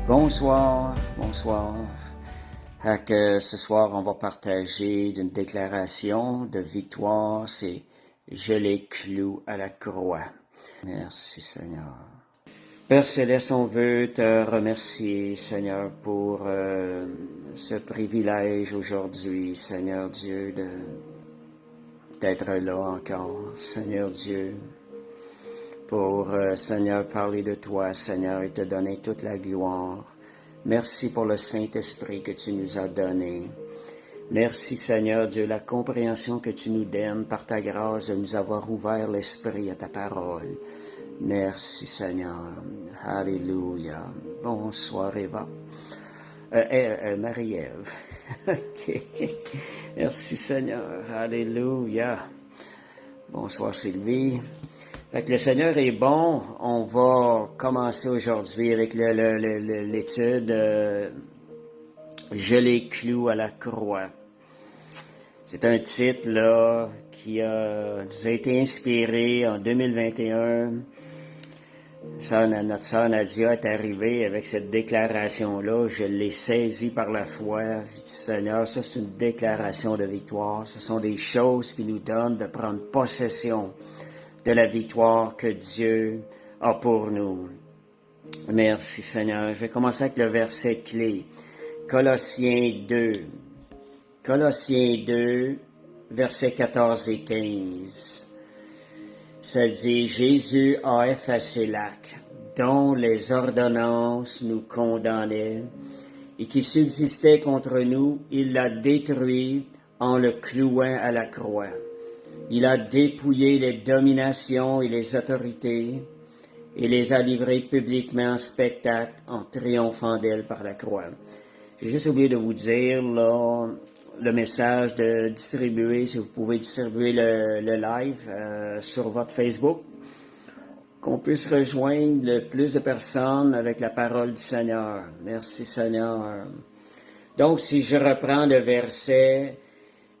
Bonsoir, bonsoir. Ce soir, on va partager une déclaration de victoire, c'est « Je les cloue à la croix ». Merci Seigneur. Père Céleste, on veut te remercier, Seigneur, pour ce privilège aujourd'hui, Seigneur Dieu, d'être là encore, Seigneur Dieu, pour, Seigneur, parler de toi, Seigneur, et te donner toute la gloire. Merci pour le Saint-Esprit que tu nous as donné. Merci, Seigneur Dieu, la compréhension que tu nous donnes par ta grâce de nous avoir ouvert l'esprit à ta parole. Merci, Seigneur. Alléluia. Bonsoir, Eva. Marie-Ève. OK. Merci, Seigneur. Alléluia. Bonsoir, Sylvie. Fait que le Seigneur est bon. On va commencer aujourd'hui avec l'étude « Je les cloue à la croix ». C'est un titre là qui nous a été inspiré en 2021. Notre sœur Nadia est arrivée avec cette déclaration-là. Je l'ai saisie par la foi. J'ai dit, Seigneur, ça c'est une déclaration de victoire. Ce sont des choses qui nous donnent de prendre possession de la victoire que Dieu a pour nous. Merci Seigneur. Je vais commencer avec le verset clé. Colossiens 2. Colossiens 2, versets 14 et 15. Ça dit, Jésus a effacé l'acte dont les ordonnances nous condamnaient et qui subsistait contre nous, il l'a détruit en le clouant à la croix. Il a dépouillé les dominations et les autorités et les a livrées publiquement en spectacle en triomphant d'elles par la croix. J'ai juste oublié de vous dire, là, le message de distribuer, si vous pouvez distribuer le live sur votre Facebook, qu'on puisse rejoindre le plus de personnes avec la parole du Seigneur. Merci Seigneur. Donc, si je reprends le verset,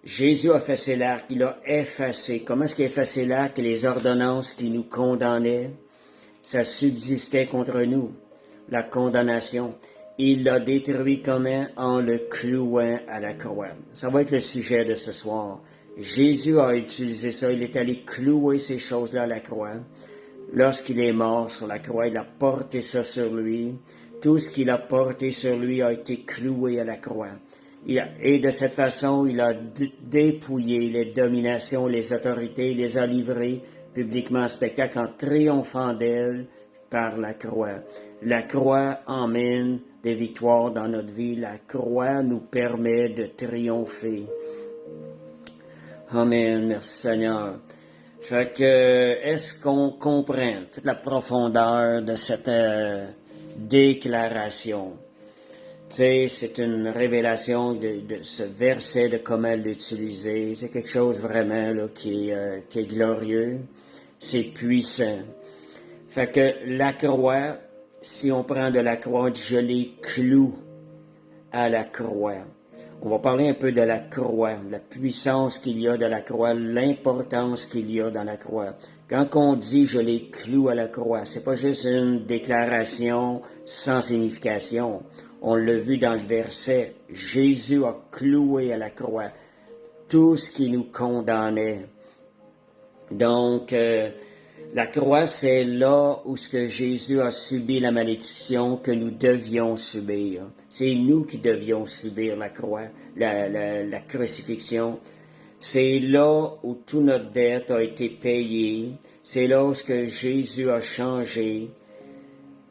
Jésus a effacé l'acte, il a effacé. Comment est-ce qu'il a effacé l'acte? Les ordonnances qui nous condamnaient, ça subsistait contre nous, la condamnation. Il l'a détruit comment? En le clouant à la croix. Ça va être le sujet de ce soir. Jésus a utilisé ça, il est allé clouer ces choses-là à la croix. Lorsqu'il est mort sur la croix, il a porté ça sur lui. Tout ce qu'il a porté sur lui a été cloué à la croix. Et de cette façon, il a dépouillé les dominations, les autorités, il les a livrées publiquement en spectacle en triomphant d'elles par la croix. La croix emmène des victoires dans notre vie. La croix nous permet de triompher. Amen. Merci Seigneur. Fait que, est-ce qu'on comprend toute la profondeur de cette déclaration? Tu sais, c'est une révélation de ce verset, de comment l'utiliser. C'est quelque chose vraiment là, qui est glorieux. C'est puissant. Fait que la croix, si on prend de la croix, je les cloue à la croix. On va parler un peu de la croix, la puissance qu'il y a de la croix, l'importance qu'il y a dans la croix. Quand on dit je les cloue à la croix, c'est pas juste une déclaration sans signification. On l'a vu dans le verset, Jésus a cloué à la croix tout ce qui nous condamnait. Donc, la croix, c'est là où ce que Jésus a subi la malédiction que nous devions subir. C'est nous qui devions subir la croix, la crucifixion. C'est là où toute notre dette a été payée. C'est là où ce que Jésus a changé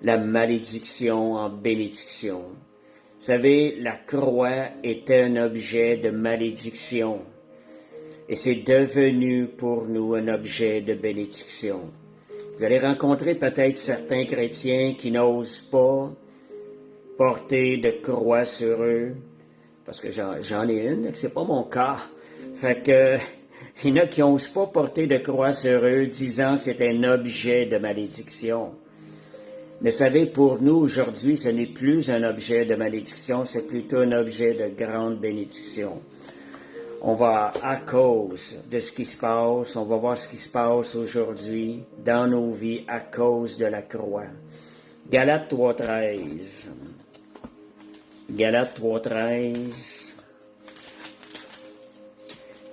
la malédiction en bénédiction. Vous savez, la croix était un objet de malédiction. Et c'est devenu pour nous un objet de bénédiction. Vous allez rencontrer peut-être certains chrétiens qui n'osent pas porter de croix sur eux, parce que j'en ai une, et que c'est pas mon cas. Fait que, il y en a qui n'osent pas porter de croix sur eux, disant que c'est un objet de malédiction. Mais savez, pour nous, aujourd'hui, ce n'est plus un objet de malédiction, c'est plutôt un objet de grande bénédiction. On va, à cause de ce qui se passe, on va voir ce qui se passe aujourd'hui dans nos vies à cause de la croix. Galates 3.13. Galates 3:13.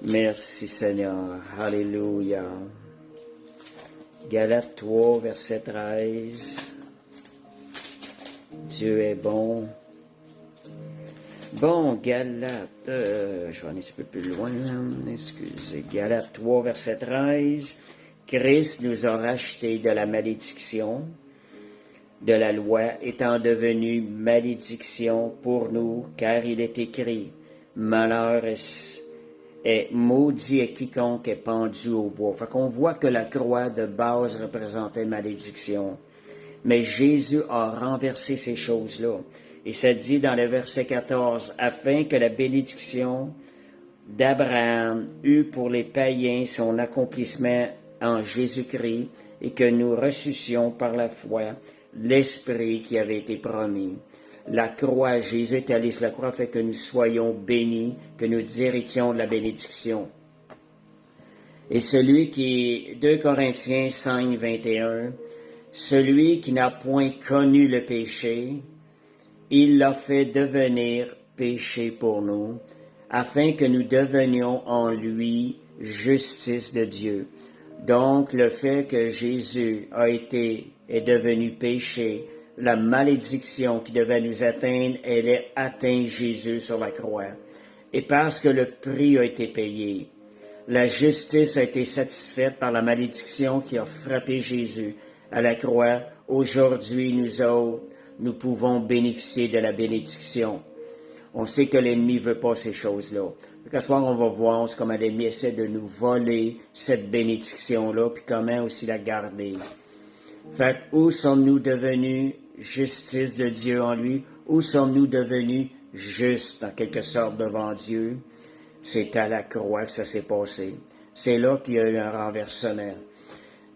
Merci Seigneur. Alléluia. Galates 3, verset 13. Dieu est bon. Bon, Galates, je vais aller un petit peu plus loin, excusez. Galates 3, verset 13. Christ nous a rachetés de la malédiction de la loi, étant devenu malédiction pour nous, car il est écrit, malheur est maudit et quiconque est pendu au bois. Fait qu'on voit que la croix de base représentait malédiction. Mais Jésus a renversé ces choses-là. Et ça dit dans le verset 14, afin que la bénédiction d'Abraham eût pour les païens son accomplissement en Jésus-Christ et que nous ressuscions par la foi l'Esprit qui avait été promis. La croix, Jésus est allé sur la croix, fait que nous soyons bénis, que nous héritions de la bénédiction. Et celui qui, 2 Corinthiens 5, 21, celui qui n'a point connu le péché, il l'a fait devenir péché pour nous, afin que nous devenions en lui justice de Dieu. Donc, le fait que Jésus est devenu péché, la malédiction qui devait nous atteindre, elle est atteinte Jésus sur la croix. Et parce que le prix a été payé, la justice a été satisfaite par la malédiction qui a frappé Jésus à la croix. Aujourd'hui, nous autres, nous pouvons bénéficier de la bénédiction. On sait que l'ennemi ne veut pas ces choses-là. Ce soir, on va voir comment l'ennemi essaie de nous voler cette bénédiction-là, puis comment aussi la garder. Fait où sommes-nous devenus justice de Dieu en lui? Où sommes-nous devenus justes, en quelque sorte, devant Dieu? C'est à la croix que ça s'est passé. C'est là qu'il y a eu un renversement.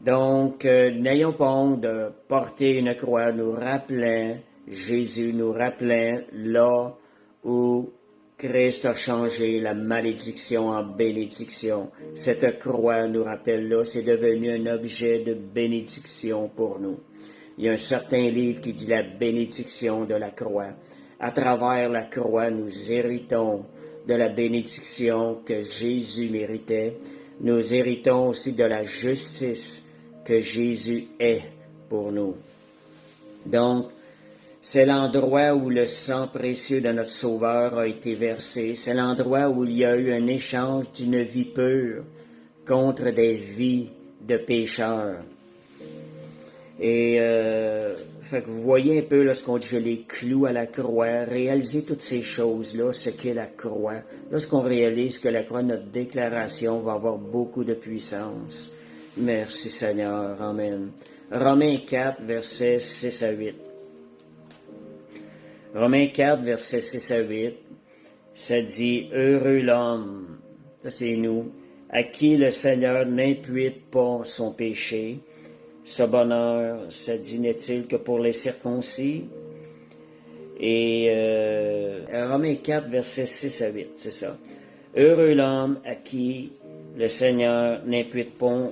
Donc, n'ayons pas honte de porter une croix, nous rappelant Jésus, nous rappelant là où Christ a changé la malédiction en bénédiction. Cette croix nous rappelle là, c'est devenu un objet de bénédiction pour nous. Il y a un certain livre qui dit la bénédiction de la croix. À travers la croix, nous héritons de la bénédiction que Jésus méritait. Nous héritons aussi de la justice que Jésus est pour nous. Donc, c'est l'endroit où le sang précieux de notre Sauveur a été versé. C'est l'endroit où il y a eu un échange d'une vie pure contre des vies de pécheurs. Et fait que vous voyez un peu lorsqu'on dit « je les cloue à la croix », réaliser toutes ces choses-là, ce qu'est la croix. Lorsqu'on réalise que la croix, notre déclaration va avoir beaucoup de puissance. Merci Seigneur. Amen. Romains 4, versets 6 à 8. Romains 4, versets 6 à 8, ça dit « Heureux l'homme », ça c'est nous, « à qui le Seigneur n'impute pas son péché. Ce bonheur, ça dit, n'est-il que pour les circoncis. » Et Romains 4, versets 6 à 8, c'est ça. « Heureux l'homme à qui le Seigneur n'impute pas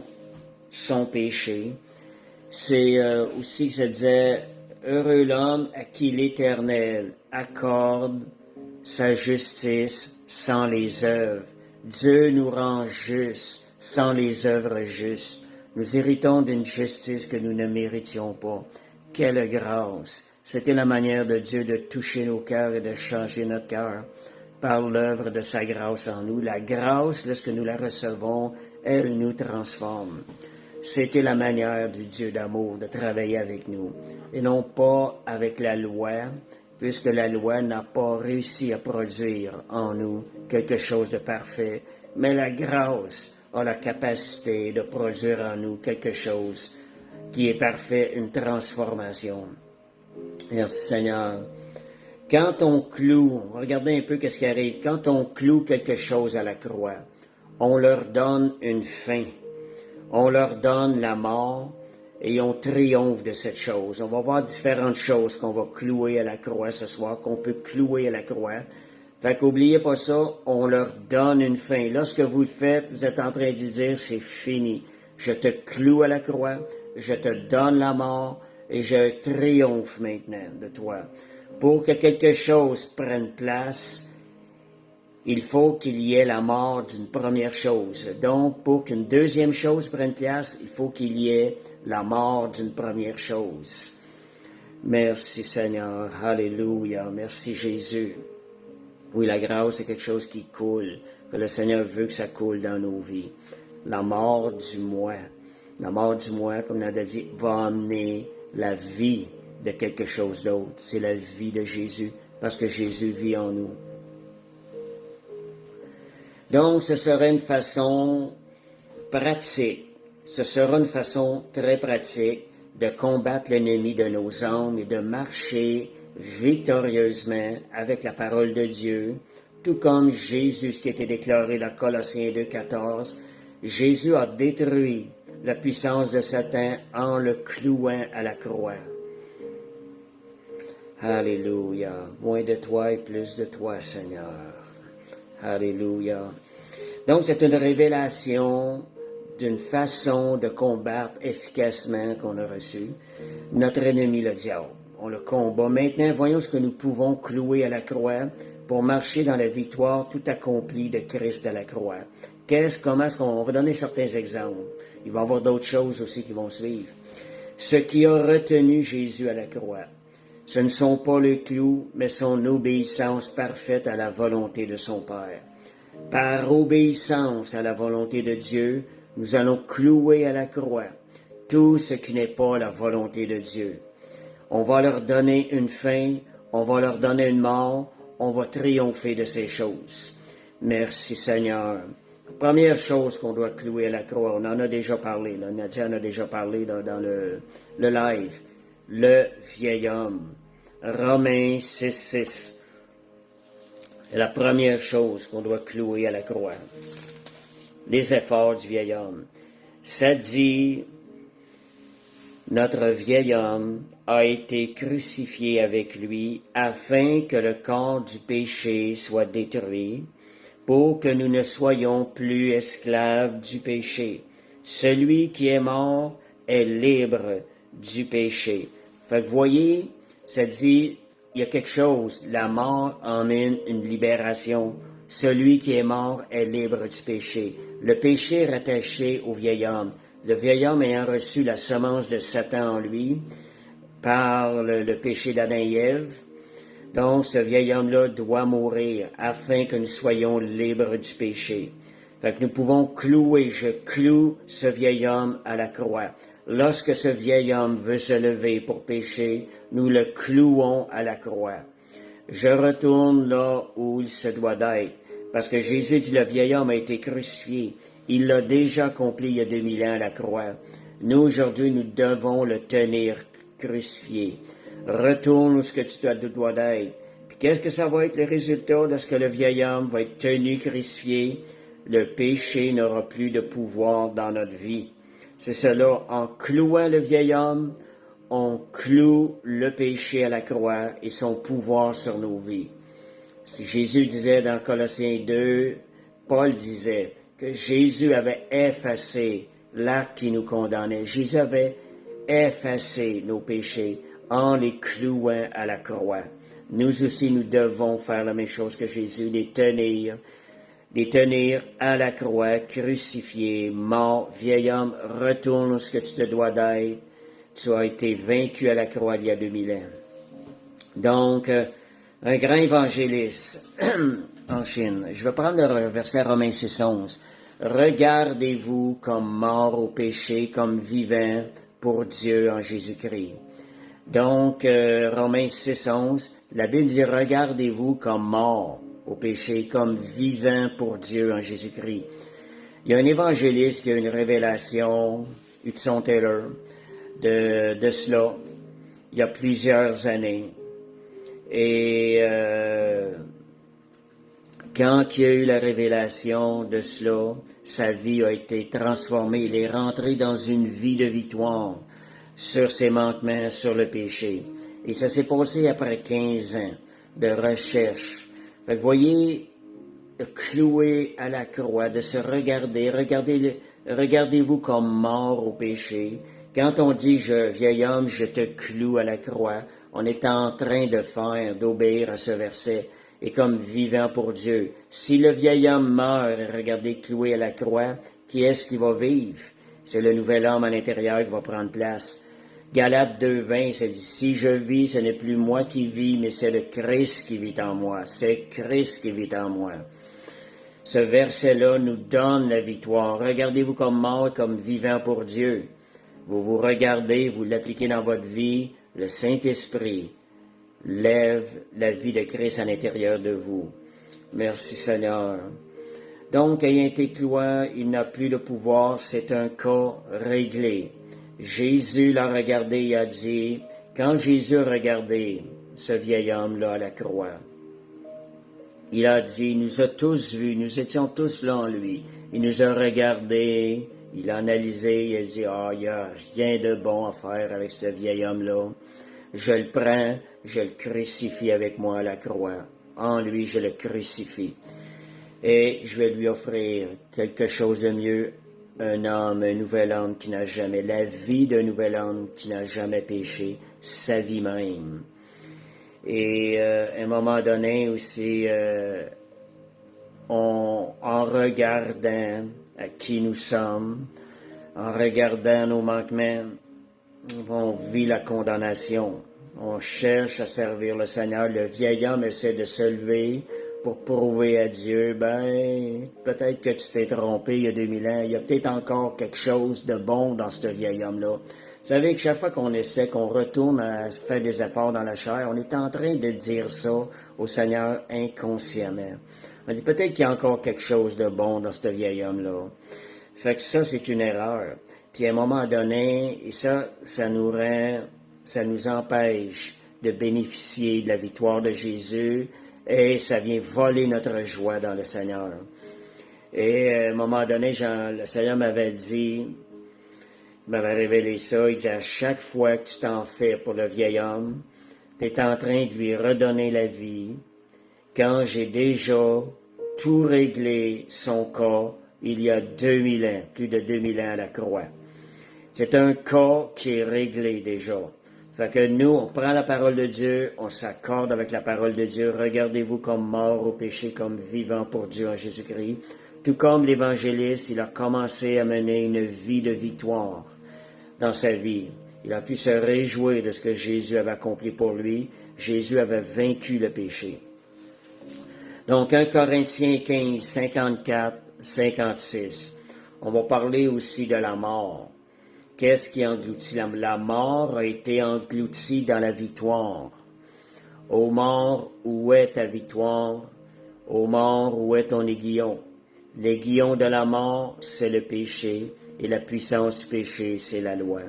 son péché. » C'est aussi que ça disait « Heureux l'homme à qui l'Éternel accorde sa justice sans les œuvres. » Dieu nous rend justes sans les œuvres justes. Nous héritons d'une justice que nous ne méritions pas. Quelle grâce! C'était la manière de Dieu de toucher nos cœurs et de changer notre cœur par l'œuvre de sa grâce en nous. La grâce, lorsque nous la recevons, elle nous transforme. C'était la manière du Dieu d'amour de travailler avec nous, et non pas avec la loi, puisque la loi n'a pas réussi à produire en nous quelque chose de parfait, mais la grâce a la capacité de produire en nous quelque chose qui est parfait, une transformation. Merci Seigneur. Quand on cloue, regardez un peu ce qui arrive, quand on cloue quelque chose à la croix, on leur donne une fin. On leur donne la mort et on triomphe de cette chose. On va voir différentes choses qu'on va clouer à la croix ce soir, qu'on peut clouer à la croix. Fait qu'oubliez pas ça, on leur donne une fin. Lorsque vous le faites, vous êtes en train de dire, c'est fini. Je te cloue à la croix, je te donne la mort et je triomphe maintenant de toi. Pour que quelque chose prenne place, il faut qu'il y ait la mort d'une première chose. Donc, pour qu'une deuxième chose prenne place, il faut qu'il y ait la mort d'une première chose. Merci Seigneur, Alléluia, merci Jésus. Oui, la grâce, c'est quelque chose qui coule, que le Seigneur veut que ça coule dans nos vies. La mort du moi. La mort du moi, comme on a dit, va amener la vie de quelque chose d'autre. C'est la vie de Jésus, parce que Jésus vit en nous. Donc, ce serait une façon pratique, ce sera une façon très pratique de combattre l'ennemi de nos âmes et de marcher victorieusement avec la parole de Dieu, tout comme Jésus, ce qui a été déclaré dans Colossiens 2,14, Jésus a détruit la puissance de Satan en le clouant à la croix. Alléluia. Moins de toi et plus de toi, Seigneur. Alléluia. Donc, c'est une révélation d'une façon de combattre efficacement qu'on a reçu notre ennemi, le diable. On le combat. Maintenant, voyons ce que nous pouvons clouer à la croix pour marcher dans la victoire tout accomplie de Christ à la croix. Comment est-ce qu'on va donner certains exemples? Il va y avoir d'autres choses aussi qui vont suivre. Ce qui a retenu Jésus à la croix, ce ne sont pas les clous, mais son obéissance parfaite à la volonté de son Père. Par obéissance à la volonté de Dieu, nous allons clouer à la croix tout ce qui n'est pas la volonté de Dieu. On va leur donner une fin, on va leur donner une mort, on va triompher de ces choses. Merci Seigneur. Première chose qu'on doit clouer à la croix, on en a déjà parlé, là, Nadia en a déjà parlé là, dans le live, le vieil homme. Romains 6,6. C'est la première chose qu'on doit clouer à la croix. Les efforts du vieil homme. Ça dit, notre vieil homme a été crucifié avec lui afin que le corps du péché soit détruit, pour que nous ne soyons plus esclaves du péché. Celui qui est mort est libre du péché. Fait que voyez, ça dit, il y a quelque chose, la mort emmène une libération. Celui qui est mort est libre du péché. Le péché est rattaché au vieil homme. Le vieil homme ayant reçu la semence de Satan en lui par le péché d'Adam et Ève. Donc, ce vieil homme-là doit mourir afin que nous soyons libres du péché. Fait que nous pouvons clouer, je cloue ce vieil homme à la croix. Lorsque ce vieil homme veut se lever pour pécher, nous le clouons à la croix. Je retourne là où il se doit d'être, parce que Jésus dit le vieil homme a été crucifié. Il l'a déjà accompli il y a 2000 ans à la croix. Nous, aujourd'hui, nous devons le tenir crucifié. Retourne où ce que tu dois d'être. Puis qu'est-ce que ça va être le résultat lorsque le vieil homme va être tenu crucifié? Le péché n'aura plus de pouvoir dans notre vie. C'est cela, en clouant le vieil homme, on cloue le péché à la croix et son pouvoir sur nos vies. Si Jésus disait dans Colossiens 2, Paul disait que Jésus avait effacé l'acte qui nous condamnait. Jésus avait effacé nos péchés en les clouant à la croix. Nous aussi, nous devons faire la même chose que Jésus, les tenir à la croix, crucifié, mort. Vieil homme, retourne où ce que tu te dois d'être. Tu as été vaincu à la croix il y a 2000 ans. Donc, un grand évangéliste en Chine. Je vais prendre le verset Romains 6,11. Regardez-vous comme mort au péché, comme vivant pour Dieu en Jésus-Christ. Donc, Romains 6,11, la Bible dit, regardez-vous comme mort au péché, comme vivant pour Dieu en Jésus-Christ. Il y a un évangéliste qui a une révélation, Hudson Taylor, de cela, il y a plusieurs années. Et quand il y a eu la révélation de cela, sa vie a été transformée. Il est rentré dans une vie de victoire sur ses manquements, sur le péché. Et ça s'est passé après 15 ans de recherche. Fait que voyez, cloué à la croix, de se regarder, regardez-vous comme mort au péché, Quand on dit vieil homme, je te cloue à la croix, on est en train d'obéir à ce verset, et comme vivant pour Dieu. Si le vieil homme meurt et regardez cloué à la croix, qui est-ce qui va vivre? C'est le nouvel homme à l'intérieur qui va prendre place. Galates 2:20, ça dit, si je vis, ce n'est plus moi qui vis, mais c'est le Christ qui vit en moi. C'est Christ qui vit en moi. Ce verset-là nous donne la victoire. Regardez-vous comme mort, comme vivant pour Dieu. Vous vous regardez, vous l'appliquez dans votre vie, le Saint-Esprit lève la vie de Christ à l'intérieur de vous. Merci Seigneur. Donc, ayant été cloué, il n'a plus de pouvoir, c'est un cas réglé. Jésus l'a regardé et a dit, quand Jésus a regardé ce vieil homme-là à la croix, il a dit, il nous a tous vus, nous étions tous là en lui. Il nous a regardés, il a analysé, il a dit, il n'y a rien de bon à faire avec ce vieil homme-là. Je le prends, je le crucifie avec moi à la croix. En lui, je le crucifie. Et je vais lui offrir quelque chose de mieux, un homme, un nouvel homme qui n'a jamais, la vie d'un nouvel homme qui n'a jamais péché, sa vie même. Et à un moment donné aussi, en regardant à qui nous sommes, en regardant nos manquements, on vit la condamnation. On cherche à servir le Seigneur. Le vieil homme essaie de se lever pour prouver à Dieu, peut-être que tu t'es trompé il y a 2000 ans. Il y a peut-être encore quelque chose de bon dans ce vieil homme-là. Vous savez que chaque fois qu'on essaie, qu'on retourne à faire des efforts dans la chair, on est en train de dire ça au Seigneur inconsciemment. On dit peut-être qu'il y a encore quelque chose de bon dans ce vieil homme-là. Fait que ça, c'est une erreur. Puis à un moment donné, et ça nous empêche de bénéficier de la victoire de Jésus et ça vient voler notre joie dans le Seigneur. Et à un moment donné, le Seigneur m'avait dit, il m'avait révélé ça, il dit à chaque fois que tu t'en fais pour le vieil homme, tu es en train de lui redonner la vie. Quand j'ai déjà tout réglé son cas, il y a 2000 ans, plus de 2000 ans à la croix. C'est un cas qui est réglé déjà. Fait que nous, on prend la parole de Dieu, on s'accorde avec la parole de Dieu. Regardez-vous comme mort au péché, comme vivant pour Dieu en Jésus-Christ. Tout comme l'évangéliste, il a commencé à mener une vie de victoire dans sa vie. Il a pu se réjouir de ce que Jésus avait accompli pour lui. Jésus avait vaincu le péché. Donc, 1 Corinthiens 15, 54, 56. On va parler aussi de la mort. Qu'est-ce qui engloutit? La mort a été engloutie dans la victoire. Ô mort, où est ta victoire? Ô mort, où est ton aiguillon? L'aiguillon de la mort, c'est le péché, et la puissance du péché, c'est la loi.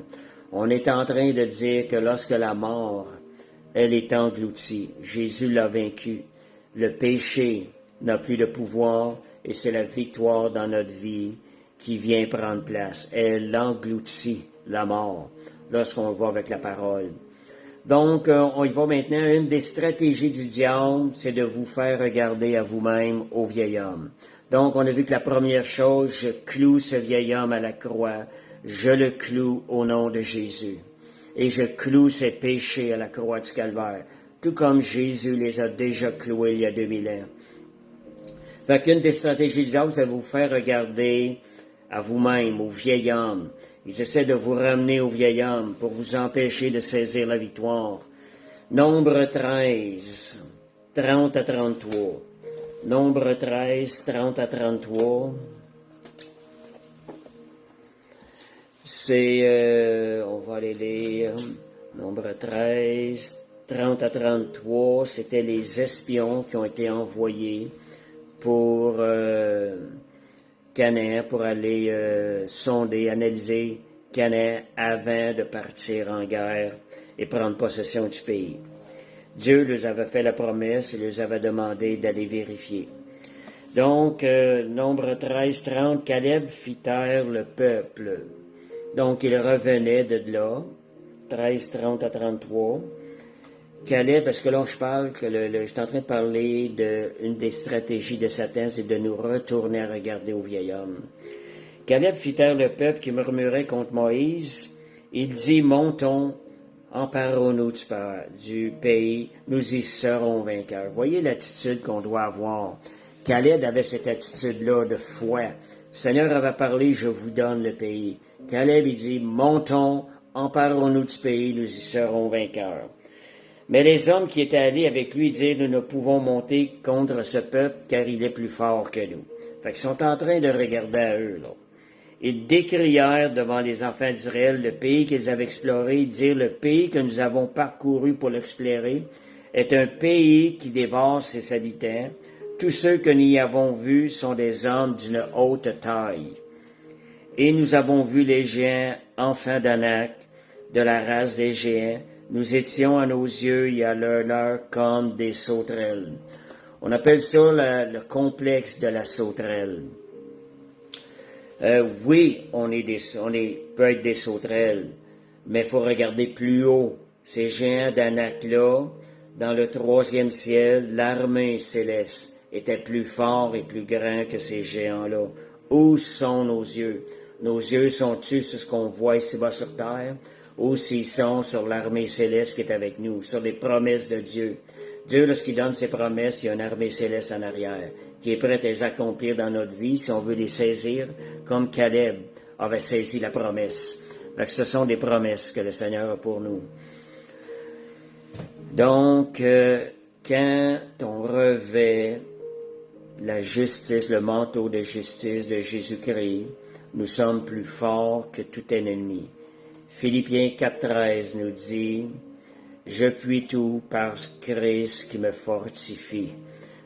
On est en train de dire que lorsque la mort, elle est engloutie, Jésus l'a vaincue. Le péché n'a plus de pouvoir, et c'est la victoire dans notre vie qui vient prendre place. Elle engloutit la mort lorsqu'on va avec la parole. Donc, on y va maintenant. Une des stratégies du diable, c'est de vous faire regarder à vous-même au vieil homme. Donc, on a vu que la première chose, je cloue ce vieil homme à la croix. Je le cloue au nom de Jésus. Et je cloue ses péchés à la croix du Calvaire, tout comme Jésus les a déjà cloués il y a 2000 ans. Fait qu'une des stratégies du diable, c'est de vous faire regarder à vous-même, au vieil homme. Ils essaient de vous ramener au vieil homme pour vous empêcher de saisir la victoire. Nombre 13, 30 à 33. Nombre 13, 30 à 33. On va aller lire. Nombre 13, 30 à 33, c'était les espions qui ont été envoyés pour Canaan, pour aller sonder, analyser Canaan avant de partir en guerre et prendre possession du pays. Dieu leur avait fait la promesse et leur avait demandé d'aller vérifier. Donc, nombre 13, 30, Caleb fit taire le peuple. Donc, il revenait de là, 13, 30 à 33. Caleb, parce que là, je parle que je suis en train de parler d'une des stratégies de Satan, c'est de nous retourner à regarder au vieil homme. Caleb fit taire le peuple qui murmurait contre Moïse Il dit, montons, emparons-nous du pays, nous y serons vainqueurs. Voyez l'attitude qu'on doit avoir. Caleb avait cette attitude-là de foi. Le Seigneur avait parlé, je vous donne le pays. Caleb, il dit, montons, emparons-nous du pays, nous y serons vainqueurs. Mais les hommes qui étaient allés avec lui dirent, nous ne pouvons monter contre ce peuple, car il est plus fort que nous. Fait qu'ils sont en train de regarder à eux, là. Ils décrièrent devant les enfants d'Israël le pays qu'ils avaient exploré. Ils dirent, le pays que nous avons parcouru pour l'explorer est un pays qui dévore ses habitants. Tous ceux que nous y avons vus sont des hommes d'une haute taille. Et nous avons vu les géants, enfants d'Anak, de la race des géants. Nous étions à nos yeux et à leur comme des sauterelles. On appelle ça le complexe de la sauterelle. Oui, on peut être des sauterelles, mais il faut regarder plus haut. Ces géants d'Anak-là, dans le 3e ciel, l'armée céleste était plus fort et plus grand que ces géants-là. Où sont nos yeux? Nos yeux sont-ils sur ce qu'on voit ici-bas sur terre? Ou s'ils sont sur l'armée céleste qui est avec nous, sur les promesses de Dieu? Dieu, lorsqu'il donne ses promesses, il y a une armée céleste en arrière qui est prête à les accomplir dans notre vie si on veut les saisir, comme Caleb avait saisi la promesse. Fait que ce sont des promesses que le Seigneur a pour nous. Donc, quand on revêt la justice, le manteau de justice de Jésus-Christ, nous sommes plus forts que tout ennemi. Philippiens 4,13 nous dit, « Je puis tout par Christ qui me fortifie. »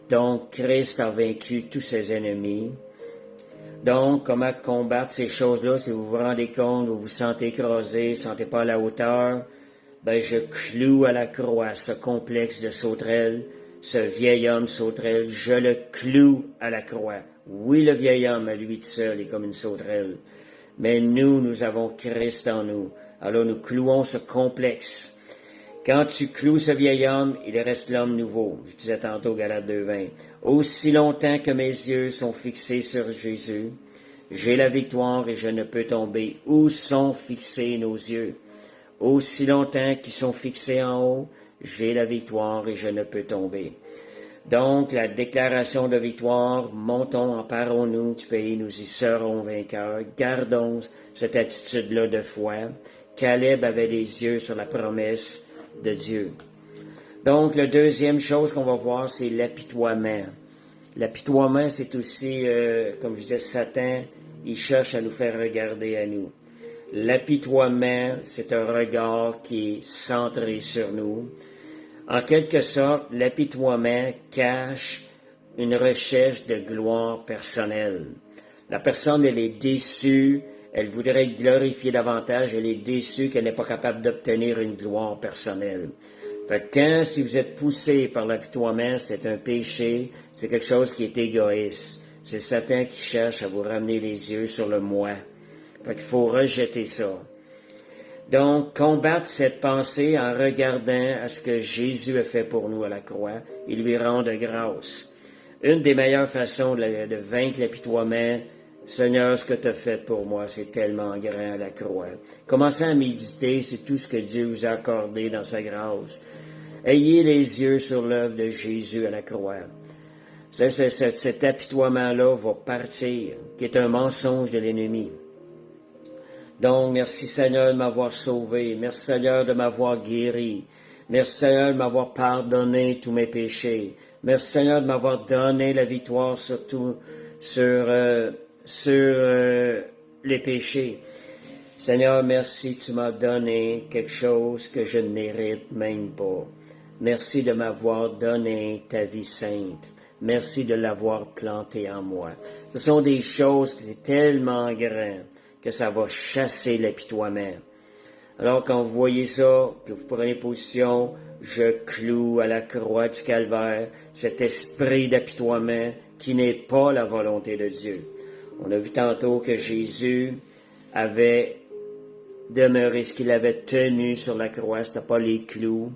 Donc, Christ a vaincu tous ses ennemis. Donc, comment combattre ces choses-là? Si vous vous rendez compte, vous vous sentez écrasé, vous ne sentez pas à la hauteur, ben, je cloue à la croix ce complexe de sauterelle, ce vieil homme sauterelle, je le cloue à la croix. Oui, le vieil homme, à lui tout seul, est comme une sauterelle. Mais nous avons Christ en nous. Alors, nous clouons ce complexe. Quand tu cloues ce vieil homme, il reste l'homme nouveau. Je disais tantôt, Galates 2,20. Aussi longtemps que mes yeux sont fixés sur Jésus, j'ai la victoire et je ne peux tomber. Où sont fixés nos yeux? Aussi longtemps qu'ils sont fixés en haut, j'ai la victoire et je ne peux tomber. Donc, la déclaration de victoire, montons, emparons-nous du pays, nous y serons vainqueurs. Gardons cette attitude-là de foi. Caleb avait les yeux sur la promesse de Dieu. Donc, la deuxième chose qu'on va voir, c'est l'apitoiement. L'apitoiement, c'est aussi, comme je disais, Satan, il cherche à nous faire regarder à nous. L'apitoiement, c'est un regard qui est centré sur nous. En quelque sorte, l'apitoiement cache une recherche de gloire personnelle. La personne, elle est déçue, elle voudrait glorifier davantage, elle est déçue qu'elle n'est pas capable d'obtenir une gloire personnelle. Fait que si vous êtes poussé par l'apitoiement, c'est un péché, c'est quelque chose qui est égoïste. C'est Satan qui cherche à vous ramener les yeux sur le moi. Fait qu'il faut rejeter ça. Donc, combattre cette pensée en regardant à ce que Jésus a fait pour nous à la croix et lui rendre grâce. Une des meilleures façons de vaincre l'apitoiement, Seigneur, ce que tu as fait pour moi, c'est tellement grand à la croix. Commencez à méditer sur tout ce que Dieu vous a accordé dans sa grâce. Ayez les yeux sur l'œuvre de Jésus à la croix. Cet apitoiement-là va partir, qui est un mensonge de l'ennemi. Donc, merci Seigneur de m'avoir sauvé. Merci Seigneur de m'avoir guéri. Merci Seigneur de m'avoir pardonné tous mes péchés. Merci Seigneur de m'avoir donné la victoire sur les péchés. Seigneur, merci, tu m'as donné quelque chose que je ne mérite même pas. Merci de m'avoir donné ta vie sainte. Merci de l'avoir planté en moi. Ce sont des choses qui sont tellement grandes que ça va chasser l'apitoiement. Alors, quand vous voyez ça, que vous prenez position, je cloue à la croix du calvaire cet esprit d'apitoiement qui n'est pas la volonté de Dieu. On a vu tantôt que Jésus avait demeuré ce qu'il avait tenu sur la croix, c'était pas les clous,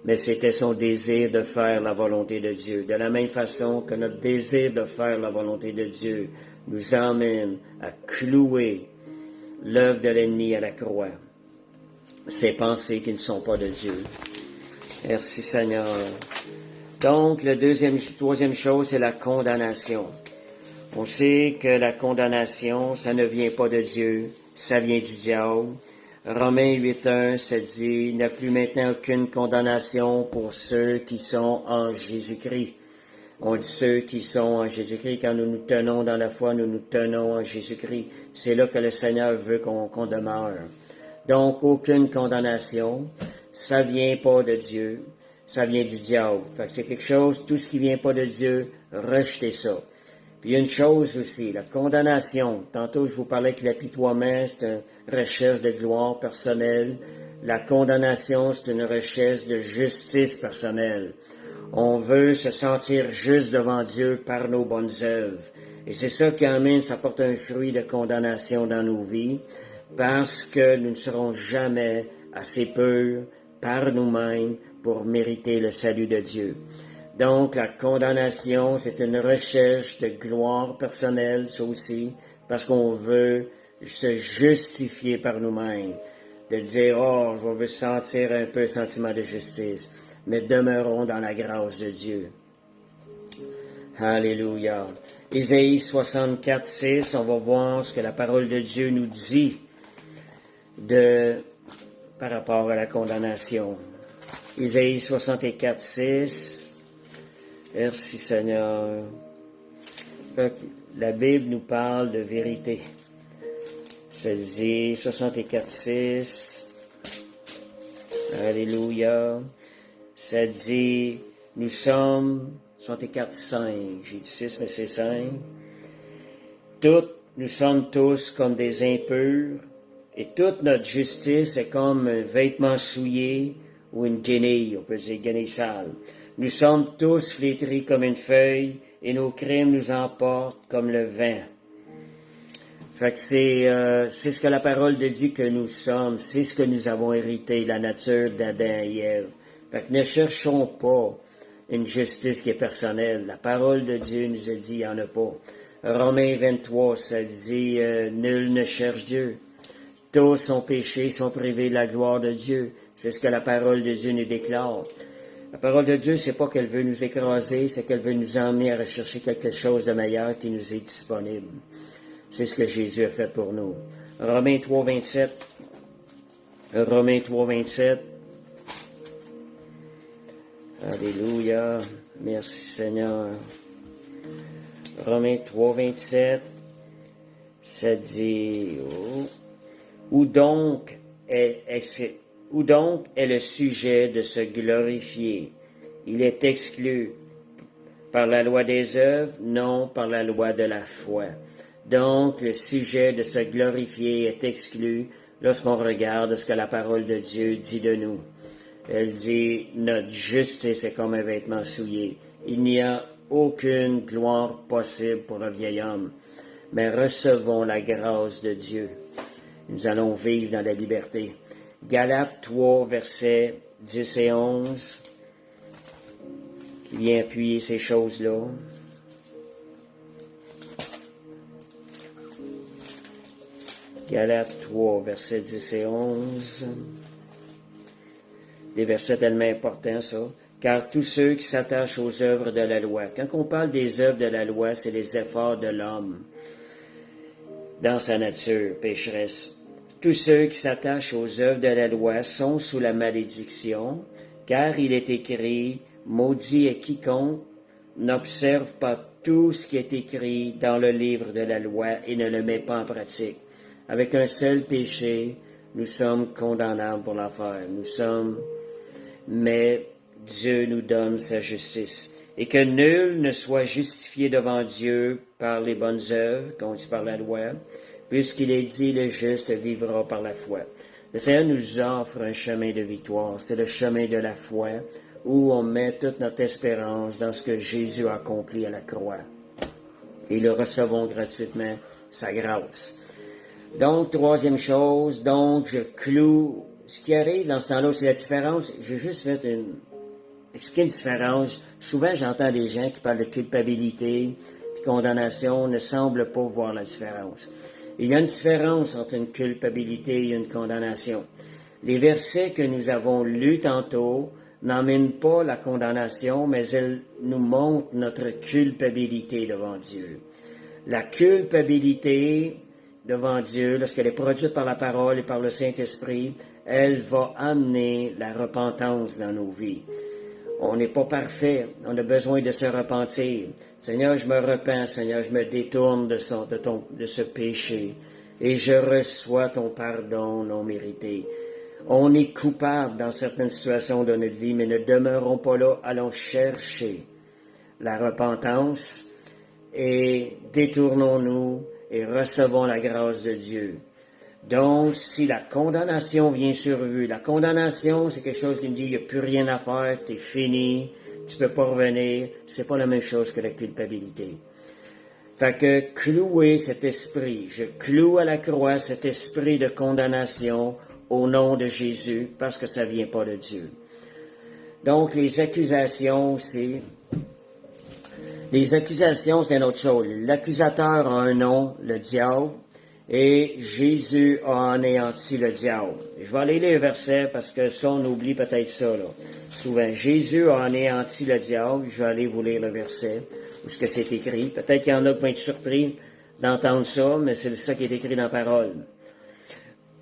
mais c'était son désir de faire la volonté de Dieu. De la même façon que notre désir de faire la volonté de Dieu nous emmène à clouer l'œuvre de l'ennemi à la croix. ces pensées qui ne sont pas de Dieu. Merci Seigneur. Donc, troisième chose, c'est la condamnation. On sait que la condamnation, ça ne vient pas de Dieu, ça vient du diable. Romains 8.1, ça dit, il n'y a plus maintenant aucune condamnation pour ceux qui sont en Jésus-Christ. On dit ceux qui sont en Jésus-Christ, quand nous nous tenons dans la foi, nous nous tenons en Jésus-Christ. C'est là que le Seigneur veut qu'on demeure. Donc, aucune condamnation, ça vient pas de Dieu, ça vient du diable. Fait que c'est quelque chose, tout ce qui vient pas de Dieu, rejetez ça. Puis il y a une chose aussi, la condamnation. Tantôt, je vous parlais que l'apitoiement, c'est une recherche de gloire personnelle. La condamnation, c'est une recherche de justice personnelle. On veut se sentir juste devant Dieu par nos bonnes œuvres. Et c'est ça qui amène, ça porte un fruit de condamnation dans nos vies, parce que nous ne serons jamais assez purs par nous-mêmes pour mériter le salut de Dieu. Donc, la condamnation, c'est une recherche de gloire personnelle, ça aussi, parce qu'on veut se justifier par nous-mêmes, de dire, oh, je veux sentir un peu le sentiment de justice, mais demeurons dans la grâce de Dieu. Alléluia. Ésaïe 64:6, on va voir ce que la parole de Dieu nous dit par rapport à la condamnation. Ésaïe 64:6. Merci Seigneur. La Bible nous parle de vérité. Ça dit 64:6. Alléluia. Ça dit, nous sommes, 64:5. J'ai dit 6, mais c'est 5. Nous sommes tous comme des impurs, et toute notre justice est comme un vêtement souillé ou une guenille, on peut dire guenille sale. Nous sommes tous flétris comme une feuille, et nos crimes nous emportent comme le vent. Fait que c'est ce que la parole de dit que nous sommes, c'est ce que nous avons hérité, la nature d'Adam et Ève. Fait que ne cherchons pas une justice qui est personnelle. La parole de Dieu nous a dit, il n'y en a pas. Romains 23, ça dit, nul ne cherche Dieu. Tous sont péchés, sont privés de la gloire de Dieu. C'est ce que la parole de Dieu nous déclare. La parole de Dieu, c'est pas qu'elle veut nous écraser, c'est qu'elle veut nous emmener à rechercher quelque chose de meilleur qui nous est disponible. C'est ce que Jésus a fait pour nous. Romains 3.27. Romains 3.27. Alléluia. Merci Seigneur. Romains 3.27. Ça dit, où donc est le sujet de se glorifier? Il est exclu par la loi des œuvres, non par la loi de la foi. Donc, le sujet de se glorifier est exclu lorsqu'on regarde ce que la parole de Dieu dit de nous. Elle dit, notre justice est comme un vêtement souillé. Il n'y a aucune gloire possible pour le vieil homme, mais recevons la grâce de Dieu. Nous allons vivre dans la liberté. Galates 3, versets 10 et 11, qui vient appuyer ces choses-là. Galates 3, versets 10 et 11. Des versets tellement importants, ça. Car tous ceux qui s'attachent aux œuvres de la loi, quand on parle des œuvres de la loi, c'est les efforts de l'homme dans sa nature pécheresse. Tous ceux qui s'attachent aux œuvres de la loi sont sous la malédiction, car il est écrit, maudit est quiconque n'observe pas tout ce qui est écrit dans le livre de la loi et ne le met pas en pratique. Avec un seul péché, nous sommes condamnables pour l'enfer. Mais Dieu nous donne sa justice. Et que nul ne soit justifié devant Dieu par les bonnes œuvres, qu'on dit par la loi, puisqu'il est dit, le juste vivra par la foi. Le Seigneur nous offre un chemin de victoire. C'est le chemin de la foi où on met toute notre espérance dans ce que Jésus a accompli à la croix. Et le recevons gratuitement, sa grâce. Donc, troisième chose, je cloue. Ce qui arrive dans ce temps-là, c'est la différence. J'ai juste fait expliquer une différence. Souvent, j'entends des gens qui parlent de culpabilité et condamnation, ne semblent pas voir la différence. Il y a une différence entre une culpabilité et une condamnation. Les versets que nous avons lus tantôt n'emmènent pas la condamnation, mais elles nous montrent notre culpabilité devant Dieu. La culpabilité devant Dieu, lorsqu'elle est produite par la parole et par le Saint-Esprit, elle va amener la repentance dans nos vies. On n'est pas parfait, on a besoin de se repentir. Seigneur, je me repens, Seigneur, je me détourne de ce péché et je reçois ton pardon non mérité. On est coupable dans certaines situations de notre vie, mais ne demeurons pas là, allons chercher la repentance et détournons-nous et recevons la grâce de Dieu. Donc, si la condamnation vient sur vous, la condamnation, c'est quelque chose qui me dit, il n'y a plus rien à faire, t'es fini, tu peux pas revenir, c'est pas la même chose que la culpabilité. Fait que clouer cet esprit, je cloue à la croix cet esprit de condamnation au nom de Jésus, parce que ça vient pas de Dieu. Donc, les accusations aussi. Les accusations, c'est une autre chose. L'accusateur a un nom, le diable, et Jésus a anéanti le diable. Et je vais aller lire le verset parce que ça, on oublie peut-être ça, là. Souvent, Jésus a anéanti le diable. Je vais aller vous lire le verset, où ce que c'est écrit. Peut-être qu'il y en a qui vont être surpris d'entendre ça, mais c'est ça qui est écrit dans la parole.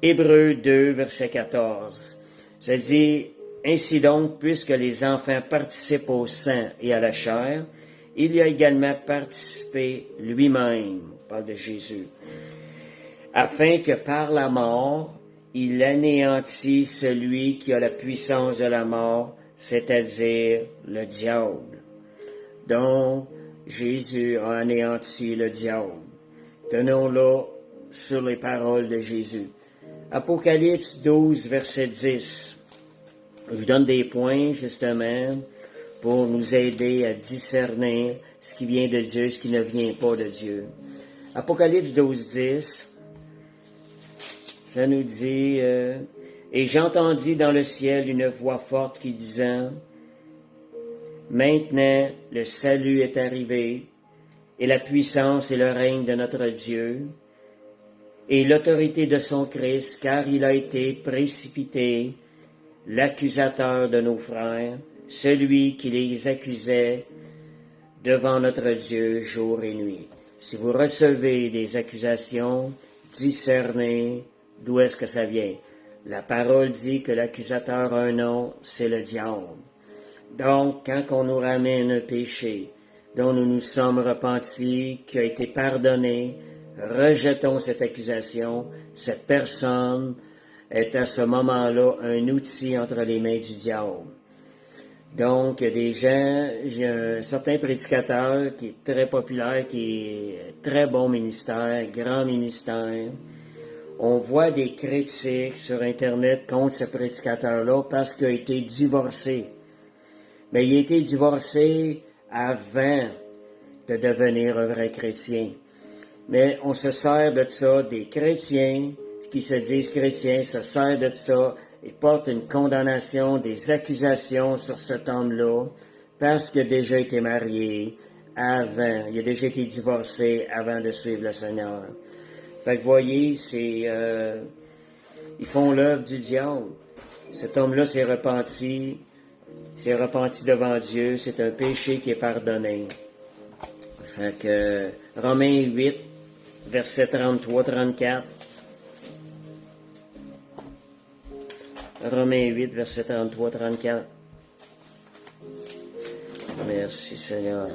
Hébreux 2, verset 14. Ça dit, « Ainsi donc, puisque les enfants participent au sang et à la chair, il y a également participé lui-même, » on parle de Jésus, « afin que par la mort, il anéantit celui qui a la puissance de la mort, c'est-à-dire le diable. » Donc, Jésus a anéanti le diable. Tenons-le sur les paroles de Jésus. Apocalypse 12, verset 10. Je vous donne des points, justement, pour nous aider à discerner ce qui vient de Dieu, ce qui ne vient pas de Dieu. Apocalypse 12, 10, ça nous dit, et j'entendis dans le ciel une voix forte qui disait, « Maintenant le salut est arrivé, et la puissance et le règne de notre Dieu, et l'autorité de son Christ, car il a été précipité, l'accusateur de nos frères, celui qui les accusait devant notre Dieu jour et nuit. » Si vous recevez des accusations, discernez d'où est-ce que ça vient. La parole dit que l'accusateur a un nom, c'est le diable. Donc, quand on nous ramène un péché dont nous nous sommes repentis, qui a été pardonné, rejetons cette accusation. Cette personne est à ce moment-là un outil entre les mains du diable. Donc, il y a des gens, j'ai un certain prédicateur qui est très populaire, qui est très bon ministère, grand ministère. On voit des critiques sur Internet contre ce prédicateur-là parce qu'il a été divorcé. Mais il a été divorcé avant de devenir un vrai chrétien. Mais on se sert de ça, des chrétiens qui se disent chrétiens, se servent de ça et portent une condamnation, des accusations sur cet homme-là parce qu'il a déjà été marié avant, il a déjà été divorcé avant de suivre le Seigneur. Fait que vous voyez, ils font l'œuvre du diable. Cet homme-là s'est repenti devant Dieu, c'est un péché qui est pardonné. Fait que Romains 8, verset 33-34. Romains 8, verset 33-34. Merci Seigneur.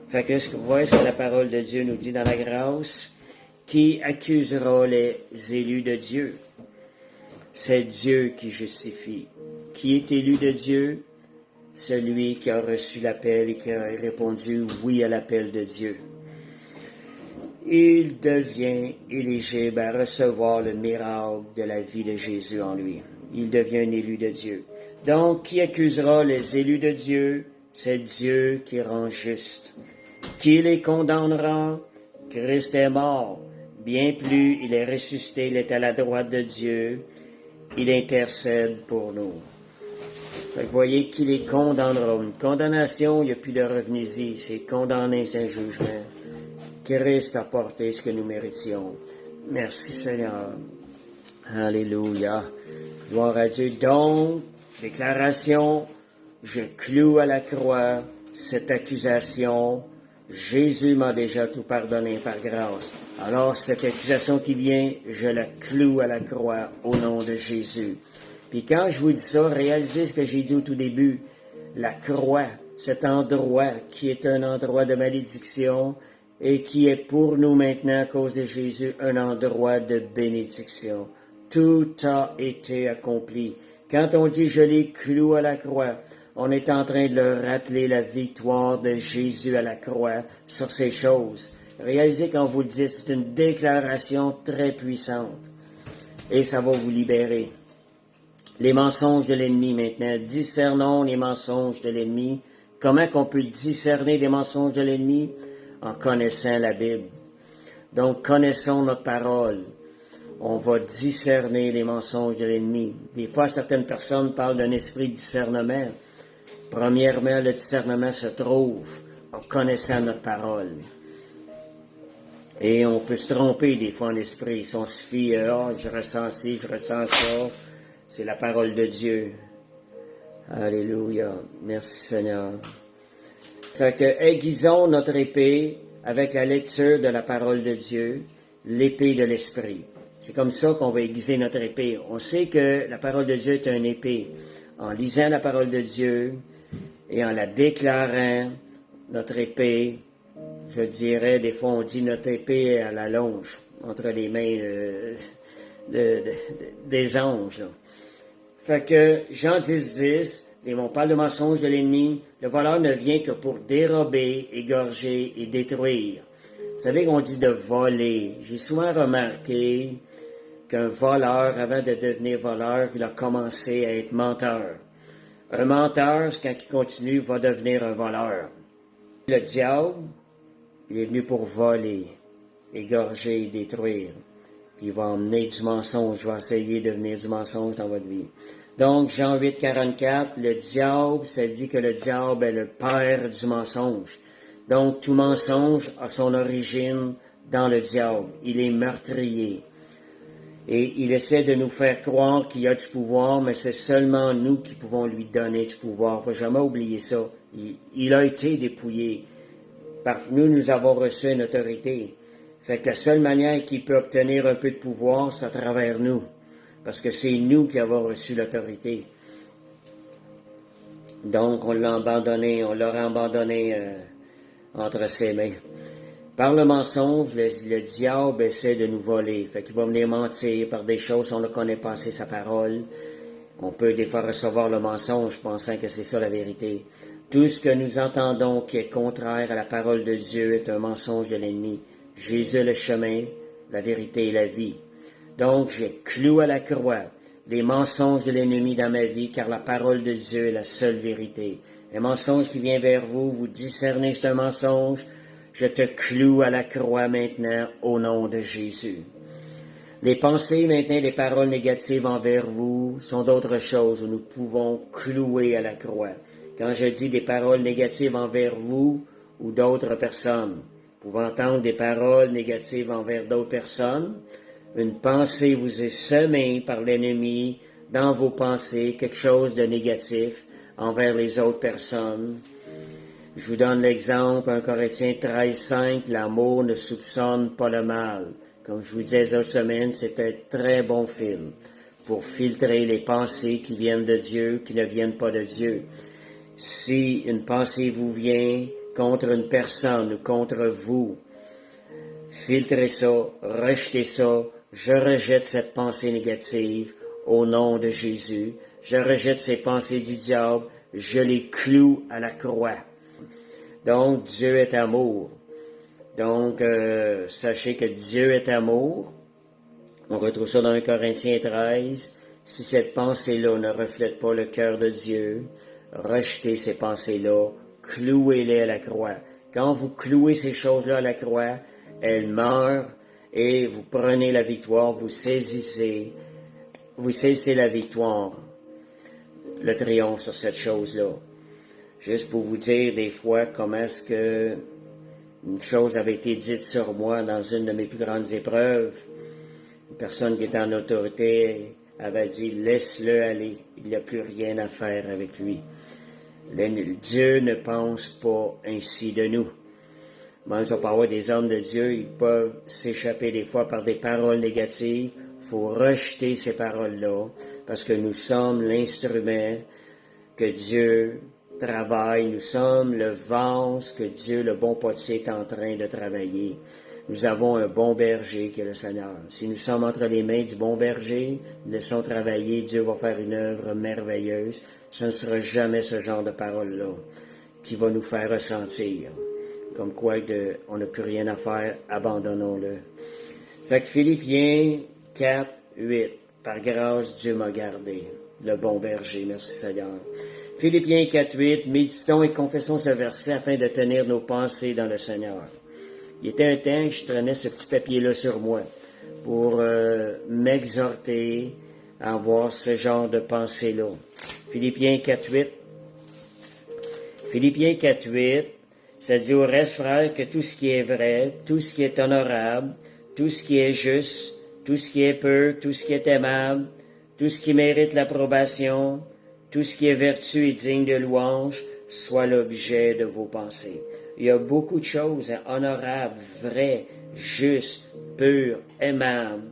Fait que vous voyez ce que la parole de Dieu nous dit dans la grâce? Qui accusera les élus de Dieu? C'est Dieu qui justifie. Qui est élu de Dieu? Celui qui a reçu l'appel et qui a répondu oui à l'appel de Dieu. Il devient éligible à recevoir le miracle de la vie de Jésus en lui. Il devient un élu de Dieu. Donc, qui accusera les élus de Dieu? C'est Dieu qui rend juste. Qui les condamnera? Christ est mort. Bien plus, il est ressuscité, il est à la droite de Dieu. Il intercède pour nous. Fait que vous voyez qui les condamnera. Une condamnation, il n'y a plus de revenez-y. C'est condamné, c'est un jugement. Christ a porté ce que nous méritions. Merci Seigneur. Alléluia. Gloire à Dieu. Donc, déclaration, je cloue à la croix cette accusation. Jésus m'a déjà tout pardonné par grâce. Alors, cette accusation qui vient, je la cloue à la croix au nom de Jésus. Puis quand je vous dis ça, réalisez ce que j'ai dit au tout début. La croix, cet endroit qui est un endroit de malédiction et qui est pour nous maintenant, à cause de Jésus, un endroit de bénédiction. Tout a été accompli. Quand on dit « je les cloue à la croix », on est en train de leur rappeler la victoire de Jésus à la croix sur ces choses. Réalisez quand vous le dites, c'est une déclaration très puissante. Et ça va vous libérer. Les mensonges de l'ennemi maintenant. Discernons les mensonges de l'ennemi. Comment qu'on peut discerner les mensonges de l'ennemi? En connaissant la Bible. Donc, connaissons notre parole. On va discerner les mensonges de l'ennemi. Des fois, certaines personnes parlent d'un esprit de discernement. Premièrement, le discernement se trouve en connaissant notre parole. Et on peut se tromper des fois en esprit. Si on se fie, je ressens ci, je ressens ça, c'est la parole de Dieu. Alléluia. Merci Seigneur. Fait que aiguisons notre épée avec la lecture de la parole de Dieu, l'épée de l'esprit. C'est comme ça qu'on va aiguiser notre épée. On sait que la parole de Dieu est une épée. En lisant la parole de Dieu et en la déclarant, notre épée, je dirais, des fois on dit notre épée à la longe, entre les mains des anges. Là. Fait que Jean 10, et on parle de mensonge de l'ennemi, le voleur ne vient que pour dérober, égorger et détruire. Vous savez qu'on dit de voler. J'ai souvent remarqué qu'un voleur, avant de devenir voleur, il a commencé à être menteur. Un menteur, quand il continue, va devenir un voleur. Le diable, il est venu pour voler, égorger et détruire. Puis il va emmener du mensonge, il va essayer de venir du mensonge dans votre vie. Donc, Jean 8, 44, le diable, ça dit que le diable est le père du mensonge. Donc, tout mensonge a son origine dans le diable. Il est meurtrier. Et il essaie de nous faire croire qu'il y a du pouvoir, mais c'est seulement nous qui pouvons lui donner du pouvoir. Il ne faut jamais oublier ça. Il a été dépouillé. Par nous avons reçu une autorité. Fait que la seule manière qu'il peut obtenir un peu de pouvoir, c'est à travers nous. Parce que c'est nous qui avons reçu l'autorité. Donc, on l'a abandonné, on l'aura abandonné entre ses mains. Par le mensonge, le diable essaie de nous voler. Fait qu'il va venir mentir par des choses, on ne connaît pas assez sa parole. On peut des fois recevoir le mensonge pensant que c'est ça la vérité. Tout ce que nous entendons qui est contraire à la parole de Dieu est un mensonge de l'ennemi. Jésus est le chemin, la vérité et la vie. Donc, je cloue à la croix les mensonges de l'ennemi dans ma vie, car la parole de Dieu est la seule vérité. Un mensonge qui vient vers vous, vous discernez ce mensonge, je te cloue à la croix maintenant au nom de Jésus. Les pensées maintenant, les paroles négatives envers vous sont d'autres choses où nous pouvons clouer à la croix. Quand je dis des paroles négatives envers vous ou d'autres personnes, vous pouvez entendre des paroles négatives envers d'autres personnes. Une pensée vous est semée par l'ennemi dans vos pensées, quelque chose de négatif envers les autres personnes. Je vous donne l'exemple, 1 Corinthiens 13, 5, l'amour ne soupçonne pas le mal. Comme je vous disais cette semaine, c'est un très bon film pour filtrer les pensées qui viennent de Dieu, qui ne viennent pas de Dieu. Si une pensée vous vient contre une personne ou contre vous, filtrez ça, rejetez ça. Je rejette cette pensée négative au nom de Jésus. Je rejette ces pensées du diable. Je les cloue à la croix. Donc, Dieu est amour. Donc, sachez que Dieu est amour. On retrouve ça dans 1 Corinthiens 13. Si cette pensée-là ne reflète pas le cœur de Dieu, rejetez ces pensées-là, clouez-les à la croix. Quand vous clouez ces choses-là à la croix, elles meurent et vous prenez la victoire, vous saisissez la victoire, le triomphe sur cette chose-là. Juste pour vous dire des fois comment est-ce que une chose avait été dite sur moi dans une de mes plus grandes épreuves. personne qui était en autorité avait dit, laisse-le aller, il n'y a plus rien à faire avec lui. Dieu ne pense pas ainsi de nous. Même si on peut avoir des hommes de Dieu, ils peuvent s'échapper des fois par des paroles négatives. Il faut rejeter ces paroles-là, parce que nous sommes l'instrument que Dieu travaille, nous sommes le vase que Dieu, le bon potier, est en train de travailler. Nous avons un bon berger qui est le Seigneur. Si nous sommes entre les mains du bon berger, nous laissons travailler, Dieu va faire une œuvre merveilleuse. Ce ne sera jamais ce genre de parole-là qui va nous faire ressentir. Comme quoi on n'a plus rien à faire, abandonnons-le. Fait que Philippiens 4, 8. Par grâce, Dieu m'a gardé. Le bon berger, merci Seigneur. Philippiens 4, 8. Méditons et confessons ce verset afin de tenir nos pensées dans le Seigneur. Il était un temps que je traînais ce petit papier-là sur moi pour m'exhorter à avoir ce genre de pensée-là. Philippiens 4, 8. Philippiens 4, 8. Ça dit au reste, frère, que tout ce qui est vrai, tout ce qui est honorable, tout ce qui est juste, tout ce qui est pur, tout ce qui est aimable, tout ce qui mérite l'approbation, tout ce qui est vertu et digne de louange, soit l'objet de vos pensées. Il y a beaucoup de choses honorables, vraies, justes, pures, aimables.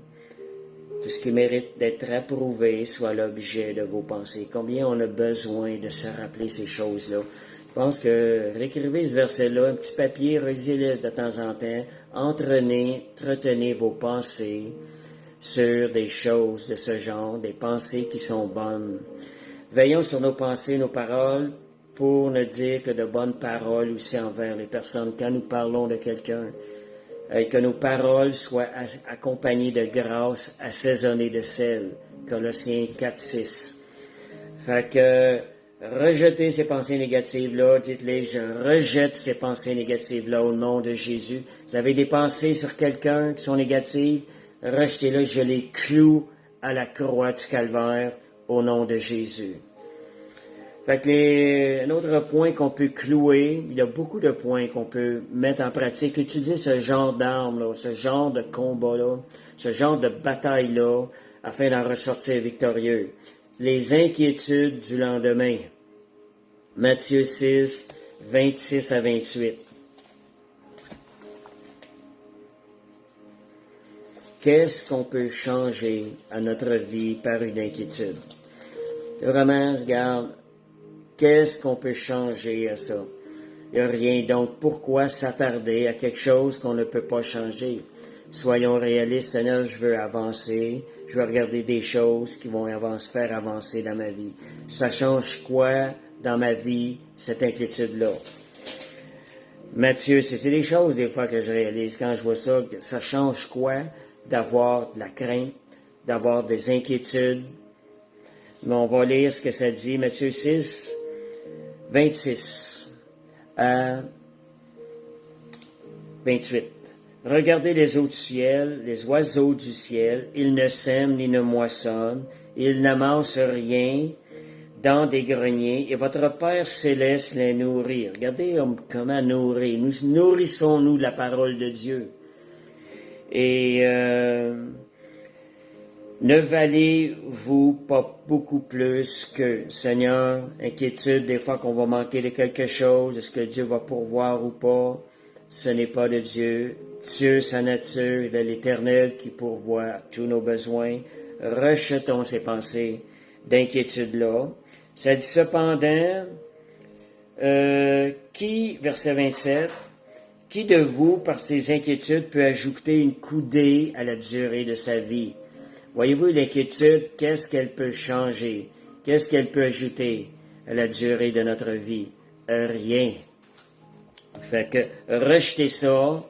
Tout ce qui mérite d'être approuvé soit l'objet de vos pensées. Combien on a besoin de se rappeler ces choses-là? Je pense que réécrivez ce verset-là, un petit papier, relisez-le de temps en temps, entretenez vos pensées sur des choses de ce genre, des pensées qui sont bonnes. Veillons sur nos pensées, nos paroles, pour ne dire que de bonnes paroles aussi envers les personnes. Quand nous parlons de quelqu'un, que nos paroles soient accompagnées de grâce, assaisonnées de sel. Colossiens 4, 6. Fait que rejetez ces pensées négatives-là, dites-les, je rejette ces pensées négatives-là au nom de Jésus. Vous avez des pensées sur quelqu'un qui sont négatives, rejetez-les, je les cloue à la croix du calvaire au nom de Jésus. Fait que un autre point qu'on peut clouer, il y a beaucoup de points qu'on peut mettre en pratique, utiliser ce genre d'armes-là, ce genre de combat-là, ce genre de bataille-là, afin d'en ressortir victorieux. Les inquiétudes du lendemain. Matthieu 6, 26 à 28. Qu'est-ce qu'on peut changer à notre vie par une inquiétude? Vraiment, regarde, qu'est-ce qu'on peut changer à ça? Il n'y a rien. Donc, pourquoi s'attarder à quelque chose qu'on ne peut pas changer? Soyons réalistes, Seigneur, je veux avancer. Je veux regarder des choses qui vont faire avancer dans ma vie. Ça change quoi dans ma vie, cette inquiétude-là? Matthieu, c'est des choses des fois que je réalise quand je vois ça. Ça change quoi d'avoir de la crainte, d'avoir des inquiétudes? Mais on va lire ce que ça dit. Matthieu 6, 26 à 28. Regardez les eaux du ciel, les oiseaux du ciel, ils ne sèment ni ne moissonnent, ils n'amassent rien dans des greniers, et votre Père céleste les nourrit. Regardez comment nourrir. Nous nourrissons-nous de la parole de Dieu. Et ne valez-vous pas beaucoup plus que, Seigneur, inquiétude des fois qu'on va manquer de quelque chose, est-ce que Dieu va pourvoir ou pas? Ce n'est pas de Dieu. Dieu, sa nature, il est l'Éternel qui pourvoit à tous nos besoins. Rejetons ces pensées d'inquiétude-là. Ça dit cependant, verset 27, qui de vous, par ses inquiétudes, peut ajouter une coudée à la durée de sa vie? Voyez-vous, l'inquiétude, qu'est-ce qu'elle peut changer? Qu'est-ce qu'elle peut ajouter à la durée de notre vie? Rien. Fait que rejetez ça,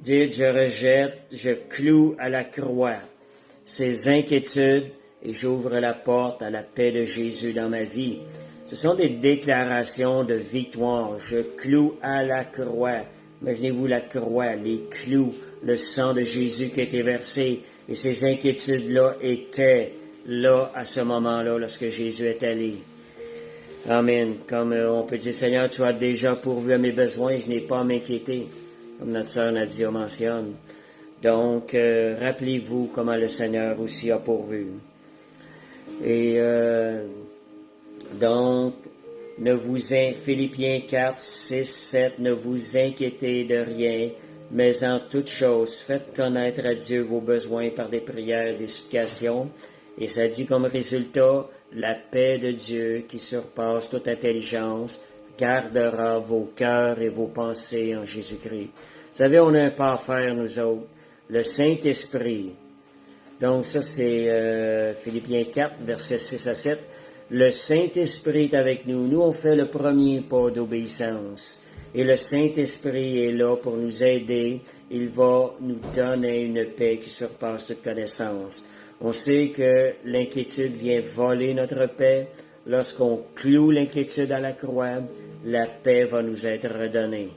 dites je rejette, je cloue à la croix ces inquiétudes et j'ouvre la porte à la paix de Jésus dans ma vie. Ce sont des déclarations de victoire. Je cloue à la croix. Imaginez-vous la croix, les clous, le sang de Jésus qui a été versé. Et ces inquiétudes-là étaient là à ce moment-là lorsque Jésus est allé. Amen. Comme on peut dire, Seigneur, tu as déjà pourvu à mes besoins, je n'ai pas à m'inquiéter. Comme notre sœur Nadia mentionne. Donc, rappelez-vous comment le Seigneur aussi a pourvu. Et donc, Philippiens 4, 6, 7, ne vous inquiétez de rien, mais en toute chose, faites connaître à Dieu vos besoins par des prières et des supplications. Et ça dit comme résultat, la paix de Dieu qui surpasse toute intelligence gardera vos cœurs et vos pensées en Jésus-Christ. Vous savez, on a un pas à faire, nous autres. Le Saint-Esprit. Donc ça, c'est Philippiens 4, versets 6 à 7. Le Saint-Esprit est avec nous. Nous, on fait le premier pas d'obéissance. Et le Saint-Esprit est là pour nous aider. Il va nous donner une paix qui surpasse toute connaissance. On sait que l'inquiétude vient voler notre paix. Lorsqu'on cloue l'inquiétude à la croix, la paix va nous être redonnée.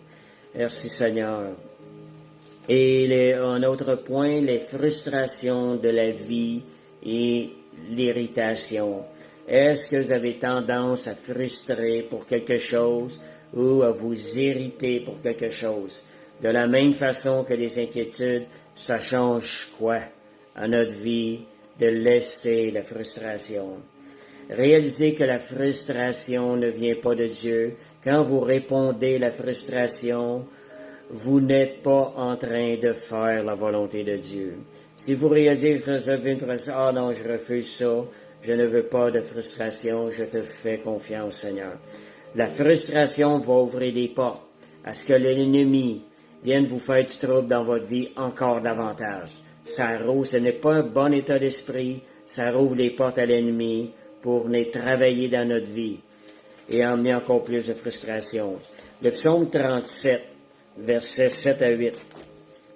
Merci Seigneur. Et un autre point, les frustrations de la vie et l'irritation. Est-ce que vous avez tendance à frustrer pour quelque chose ou à vous irriter pour quelque chose? De la même façon que les inquiétudes, ça change quoi à notre vie de laisser la frustration? Réalisez que la frustration ne vient pas de Dieu. Quand vous répondez la frustration, vous n'êtes pas en train de faire la volonté de Dieu. Si vous réalisez que vous avez une frustration, ah non, je refuse ça, je ne veux pas de frustration, je te fais confiance, Seigneur. La frustration va ouvrir des portes à ce que l'ennemi vienne vous faire du trouble dans votre vie encore davantage. Ce n'est pas un bon état d'esprit, ça rouvre les portes à l'ennemi pour venir travailler dans notre vie et emmener encore plus de frustration. Le psaume 37, versets 7 à 8.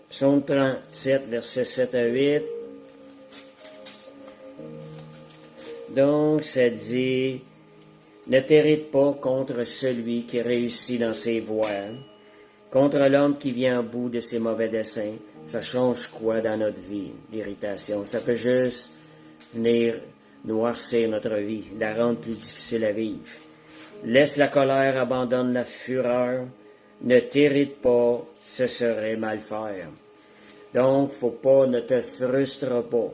Psaume 37, versets 7 à 8. Donc, ça dit, ne t'irrite pas contre celui qui réussit dans ses voies, contre l'homme qui vient au bout de ses mauvais desseins. Ça change quoi dans notre vie, l'irritation? Ça peut juste venir noircir notre vie, la rendre plus difficile à vivre. Laisse la colère, abandonne la fureur, ne t'irrite pas, ce serait mal faire. Donc, ne te frustre pas.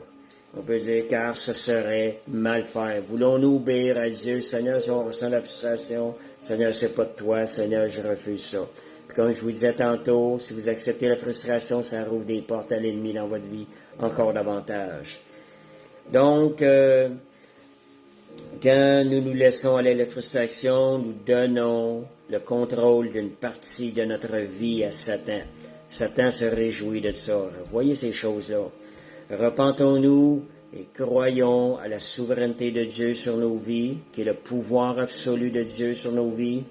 On peut dire, car ce serait mal faire. Voulons-nous obéir à Dieu? Seigneur, si on ressent la frustration, Seigneur, c'est pas de toi, Seigneur, je refuse ça. Puis comme je vous disais tantôt, si vous acceptez la frustration, ça rouvre des portes à l'ennemi dans votre vie encore davantage. Donc, quand nous nous laissons aller à la frustration, nous donnons le contrôle d'une partie de notre vie à Satan. Satan se réjouit de ça. Voyez ces choses-là. Repentons-nous et croyons à la souveraineté de Dieu sur nos vies, qui est le pouvoir absolu de Dieu sur nos vies,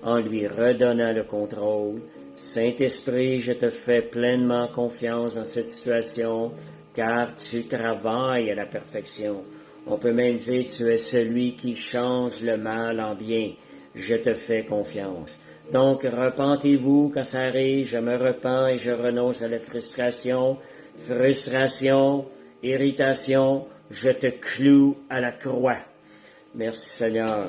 en lui redonnant le contrôle. Saint-Esprit, je te fais pleinement confiance dans cette situation, car tu travailles à la perfection. On peut même dire, tu es celui qui change le mal en bien. Je te fais confiance. Donc, repentez-vous quand ça arrive. Je me repens et je renonce à la frustration, irritation. Je te cloue à la croix. Merci Seigneur.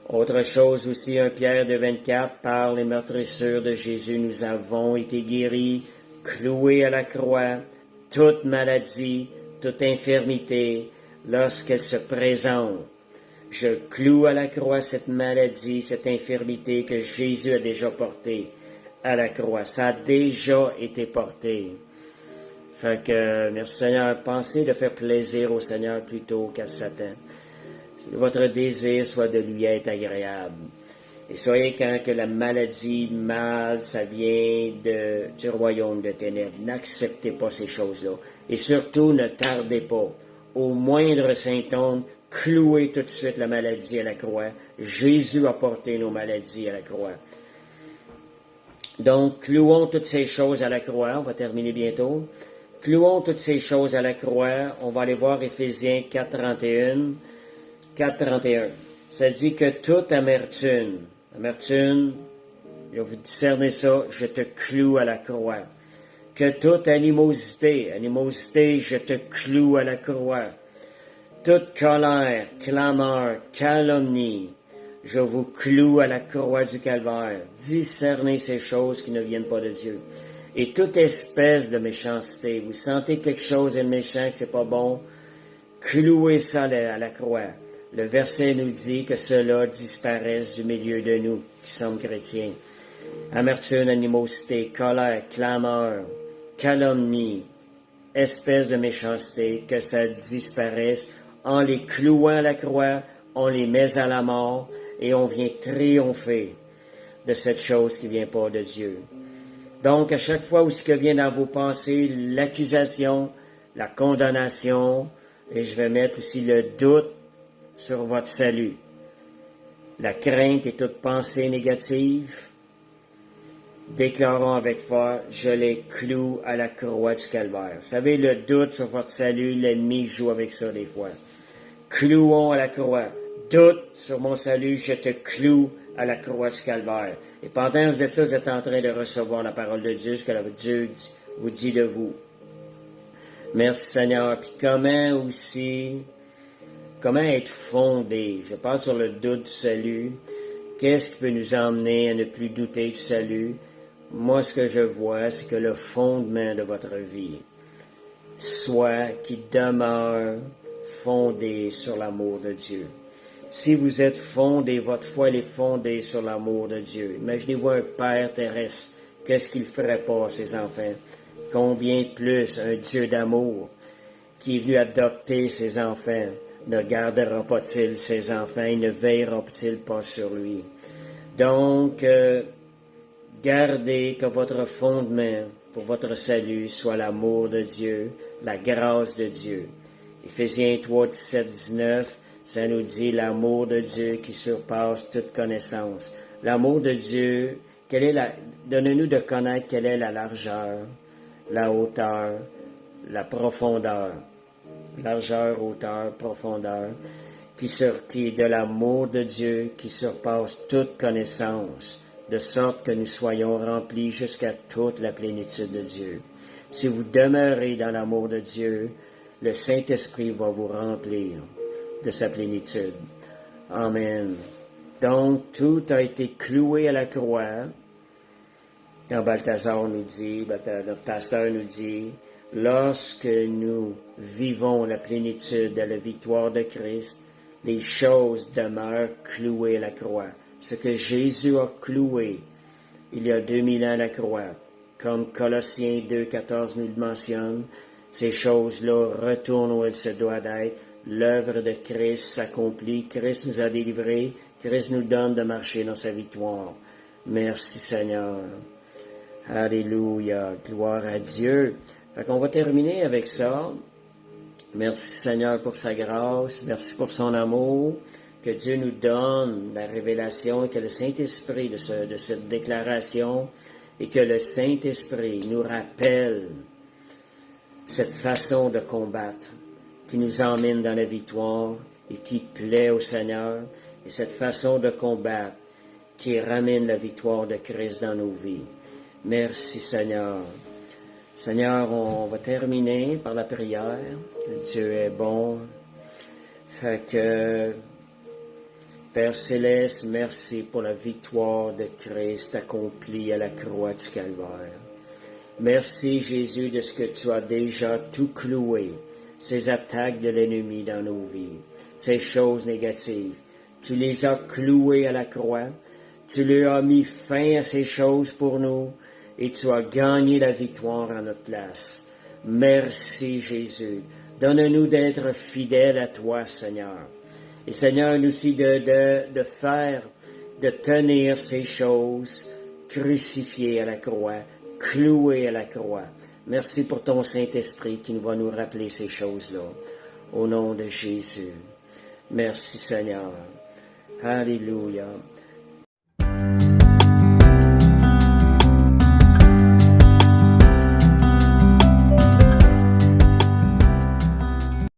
Autre chose aussi, 1 Pierre 2,24, par les meurtrissures de Jésus, nous avons été guéris, cloués à la croix, toute maladie, toute infirmité, lorsqu'elle se présente. Je cloue à la croix cette maladie, cette infirmité que Jésus a déjà portée à la croix. Ça a déjà été porté. Fait que, merci Seigneur, pensez de faire plaisir au Seigneur plutôt qu'à Satan. Votre désir soit de lui être agréable. Et soyez quand que la maladie, mal, ça vient du royaume de ténèbres. N'acceptez pas ces choses-là. Et surtout, ne tardez pas. Au moindre symptôme, clouez tout de suite la maladie à la croix. Jésus a porté nos maladies à la croix. Donc, clouons toutes ces choses à la croix. On va terminer bientôt. Clouons toutes ces choses à la croix. On va aller voir Éphésiens 4.31. 4.31. Ça dit que toute amertume, je vais vous discerner ça, je te cloue à la croix. Que toute animosité, je te cloue à la croix. Toute colère, clameur, calomnie, je vous cloue à la croix du calvaire. Discernez ces choses qui ne viennent pas de Dieu. Et toute espèce de méchanceté, vous sentez quelque chose de méchant, que c'est pas bon, clouez ça à la croix. Le verset nous dit que cela disparaisse du milieu de nous, qui sommes chrétiens. Amertume, animosité, colère, clameur, calomnie, espèce de méchanceté, que ça disparaisse. En les clouant à la croix, on les met à la mort et on vient triompher de cette chose qui vient pas de Dieu. Donc, à chaque fois où ce que vient dans vos pensées, l'accusation, la condamnation, et je vais mettre aussi le doute sur votre salut, la crainte et toute pensée négative, déclarons avec foi, je les cloue à la croix du calvaire. Vous savez, le doute sur votre salut, l'ennemi joue avec ça des fois. Clouons à la croix. Doute sur mon salut, je te cloue à la croix du calvaire. Et pendant que vous êtes ça, vous êtes en train de recevoir la parole de Dieu, ce que Dieu vous dit de vous. Merci Seigneur. Puis comment être fondé? Je parle sur le doute du salut. Qu'est-ce qui peut nous emmener à ne plus douter du salut? Moi, ce que je vois, c'est que le fondement de votre vie soit qui demeure fondé sur l'amour de Dieu. Si vous êtes fondé, votre foi elle est fondée sur l'amour de Dieu. Imaginez-vous un Père terrestre. Qu'est-ce qu'il ferait pas à ses enfants? Combien plus un Dieu d'amour qui est venu adopter ses enfants ne gardera pas-t-il ses enfants et ne veillera-t-il pas sur lui? Donc, gardez que votre fondement pour votre salut soit l'amour de Dieu, la grâce de Dieu. Éphésiens 3, 17, 19, ça nous dit l'amour de Dieu qui surpasse toute connaissance. L'amour de Dieu, donnez-nous de connaître quelle est la largeur, la hauteur, la profondeur. Largeur, hauteur, profondeur, qui est de l'amour de Dieu qui surpasse toute connaissance, de sorte que nous soyons remplis jusqu'à toute la plénitude de Dieu. Si vous demeurez dans l'amour de Dieu, le Saint-Esprit va vous remplir de sa plénitude. Amen. Donc, tout a été cloué à la croix. Quand Balthazar nous dit, notre pasteur nous dit, lorsque nous vivons la plénitude de la victoire de Christ, les choses demeurent clouées à la croix. Ce que Jésus a cloué il y a 2000 ans à la croix, comme Colossiens 2,14 nous le mentionne, ces choses-là retournent où elles se doivent être. L'œuvre de Christ s'accomplit. Christ nous a délivrés. Christ nous donne de marcher dans sa victoire. Merci Seigneur. Alléluia. Gloire à Dieu. Fait qu'on va terminer avec ça. Merci Seigneur pour sa grâce. Merci pour son amour. Que Dieu nous donne la révélation et que le Saint-Esprit de cette déclaration et que le Saint-Esprit nous rappelle cette façon de combattre qui nous emmène dans la victoire et qui plaît au Seigneur et cette façon de combattre qui ramène la victoire de Christ dans nos vies. Merci Seigneur. Seigneur, on va terminer par la prière. Dieu est bon. Fait que, Père Céleste, merci pour la victoire de Christ accomplie à la croix du Calvaire. Merci Jésus de ce que tu as déjà tout cloué, ces attaques de l'ennemi dans nos vies, ces choses négatives. Tu les as clouées à la croix. Tu lui as mis fin à ces choses pour nous. Et tu as gagné la victoire à notre place. Merci Jésus. Donne-nous d'être fidèles à toi, Seigneur. Et Seigneur, nous aussi de tenir ces choses crucifiées à la croix, clouées à la croix. Merci pour ton Saint-Esprit qui va nous rappeler ces choses-là. Au nom de Jésus. Merci Seigneur. Alléluia.